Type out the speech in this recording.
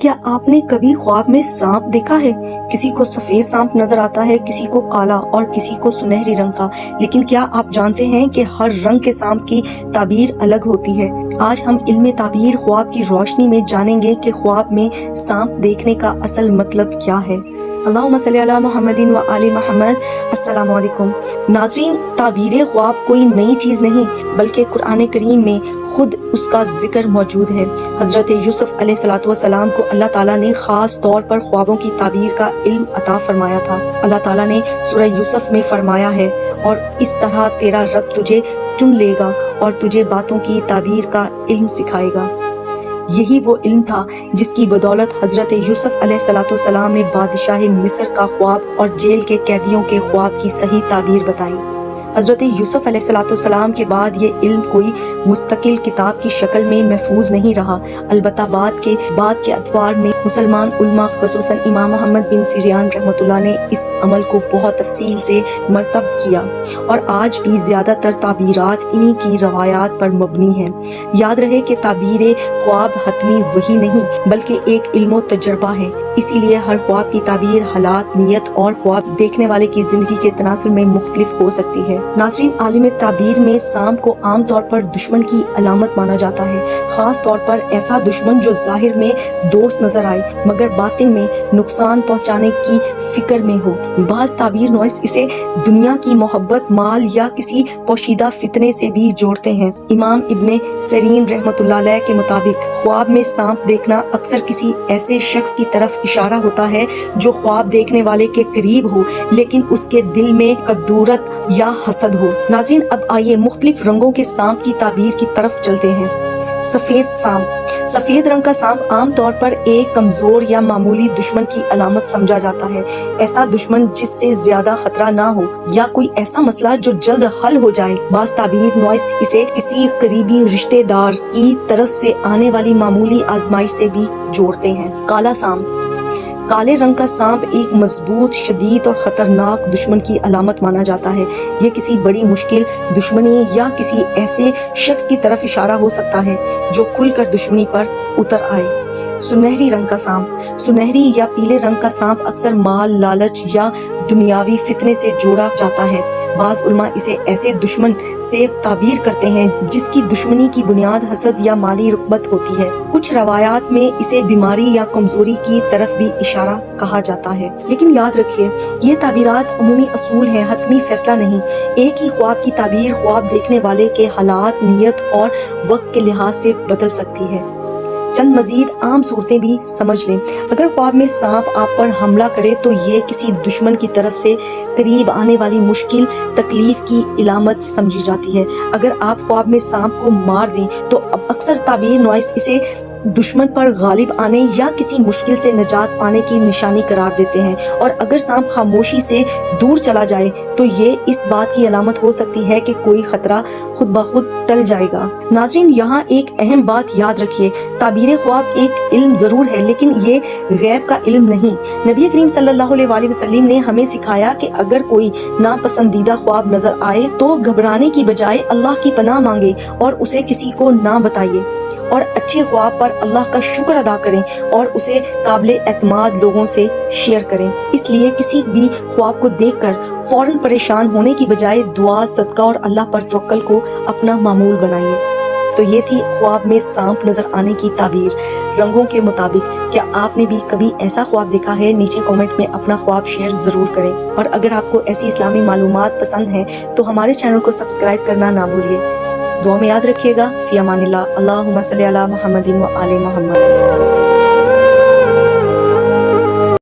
کیا آپ نے کبھی خواب میں سانپ دیکھا ہے؟ کسی کو سفید سانپ نظر آتا ہے، کسی کو کالا اور کسی کو سنہری رنگ کا، لیکن کیا آپ جانتے ہیں کہ ہر رنگ کے سانپ کی تعبیر الگ ہوتی ہے؟ آج ہم علم تعبیر خواب کی روشنی میں جانیں گے کہ خواب میں سانپ دیکھنے کا اصل مطلب کیا ہے۔ اللہم صلی علی محمد و آل محمد۔ السلام علیکم ناظرین، تعبیر خواب کوئی نئی چیز نہیں بلکہ قرآن کریم میں خود اس کا ذکر موجود ہے۔ حضرت یوسف علیہ السلام کو اللہ تعالیٰ نے خاص طور پر خوابوں کی تعبیر کا علم عطا فرمایا تھا۔ اللہ تعالیٰ نے سورہ یوسف میں فرمایا ہے، اور اس طرح تیرا رب تجھے چن لے گا اور تجھے باتوں کی تعبیر کا علم سکھائے گا۔ یہی وہ علم تھا جس کی بدولت حضرت یوسف علیہ السلام نے بادشاہ مصر کا خواب اور جیل کے قیدیوں کے خواب کی صحیح تعبیر بتائی۔ حضرت یوسف علیہ السلام کے بعد یہ علم کوئی مستقل کتاب کی شکل میں محفوظ نہیں رہا، البتہ بعد کے ادوار میں مسلمان علماء خصوصاً امام محمد بن سیرین رحمۃ اللہ نے اس عمل کو بہت تفصیل سے مرتب کیا، اور آج بھی زیادہ تر تعبیرات انہی کی روایات پر مبنی ہیں۔ یاد رہے کہ تعبیر خواب حتمی وحی نہیں بلکہ ایک علم و تجربہ ہے، اسی لیے ہر خواب کی تعبیر حالات، نیت اور خواب دیکھنے والے کی زندگی کے تناسب میں مختلف ہو سکتی ہے۔ ناظرین، عالم تعبیر میں سانپ کو عام طور پر دشمن کی علامت مانا جاتا ہے، خاص طور پر ایسا دشمن جو ظاہر میں دوست نظر آئے مگر باطن میں نقصان پہنچانے کی فکر میں ہو۔ بعض تعبیر نویس اسے دنیا کی محبت، مال یا کسی پوشیدہ فتنے سے بھی جوڑتے ہیں۔ امام ابن سیرین رحمۃ اللہ علیہ کے مطابق خواب میں سانپ دیکھنا اکثر کسی ایسے شخص کی طرف اشارہ ہوتا ہے جو خواب دیکھنے والے کے قریب ہو لیکن اس کے دل میں کدورت یا حسد ہو۔ ناظرین، اب آئیے مختلف رنگوں کے سانپ کی تعبیر کی طرف چلتے ہیں۔ سفید سانپ۔ سفید رنگ کا سانپ عام طور پر ایک کمزور یا معمولی دشمن کی علامت سمجھا جاتا ہے، ایسا دشمن جس سے زیادہ خطرہ نہ ہو یا کوئی ایسا مسئلہ جو جلد حل ہو جائے۔ بعض تعبیر نویس اسے کسی قریبی رشتہ دار کی طرف سے آنے والی معمولی آزمائش سے بھی جوڑتے ہیں۔ کالا سانپ۔ کالے رنگ کا سانپ ایک مضبوط، شدید اور خطرناک دشمن کی علامت مانا جاتا ہے۔ یہ کسی بڑی مشکل، دشمنی یا کسی ایسے شخص کی طرف اشارہ ہو سکتا ہے جو کھل کر دشمنی پر اتر آئے۔ سنہری رنگ کا سانپ۔ سنہری یا پیلے رنگ کا سانپ اکثر مال، لالچ یا دنیاوی فتنے سے جوڑا جاتا ہے۔ بعض علماء اسے ایسے دشمن سے تعبیر کرتے ہیں جس کی دشمنی کی بنیاد حسد یا مالی رغبت ہوتی ہے۔ کچھ روایات میں اسے بیماری یا کمزوری کی طرف بھی اشارہ کہا جاتا ہے۔ لیکن یاد رکھیے، یہ تعبیرات عمومی اصول ہیں، حتمی فیصلہ نہیں۔ ایک ہی خواب کی تعبیر خواب دیکھنے والے کے حالات، نیت اور وقت کے لحاظ سے بدل سکتی ہے۔ چند مزید عام صورتیں بھی سمجھ لیں۔ اگر خواب میں سانپ آپ پر حملہ کرے تو یہ کسی دشمن کی طرف سے قریب آنے والی مشکل، تکلیف کی علامت سمجھی جاتی ہے۔ اگر آپ خواب میں سانپ کو مار دیں تو اکثر تعبیر نویس اسے دشمن پر غالب آنے یا کسی مشکل سے نجات پانے کی نشانی قرار دیتے ہیں، اور اگر سانپ خاموشی سے دور چلا جائے تو یہ اس بات کی علامت ہو سکتی ہے کہ کوئی خطرہ خود بخود ٹل جائے گا۔ ناظرین، یہاں ایک اہم بات یاد رکھیے، تعبیر خواب ایک علم ضرور ہے لیکن یہ غیب کا علم نہیں۔ نبی کریم صلی اللہ علیہ وآلہ وسلم نے ہمیں سکھایا کہ اگر کوئی ناپسندیدہ خواب نظر آئے تو گھبرانے کی بجائے اللہ کی پناہ مانگے اور اسے کسی کو نہ بتائیے، اور اچھے خواب پر اللہ کا شکر ادا کریں اور اسے قابل اعتماد لوگوں سے شیئر کریں۔ اس لیے کسی بھی خواب کو دیکھ کر فوراً پریشان ہونے کی بجائے دعا، صدقہ اور اللہ پر توکل کو اپنا معمول بنائیے۔ تو یہ تھی خواب میں سانپ نظر آنے کی تعبیر رنگوں کے مطابق۔ کیا آپ نے بھی کبھی ایسا خواب دیکھا ہے؟ نیچے کامنٹ میں اپنا خواب شیئر ضرور کریں، اور اگر آپ کو ایسی اسلامی معلومات پسند ہیں تو ہمارے چینل کو سبسکرائب کرنا نہ بھولیے۔ دعا میں یاد رکھیے گا۔ فی امان اللہ۔ اللہم صلی علی محمد و آل محمد۔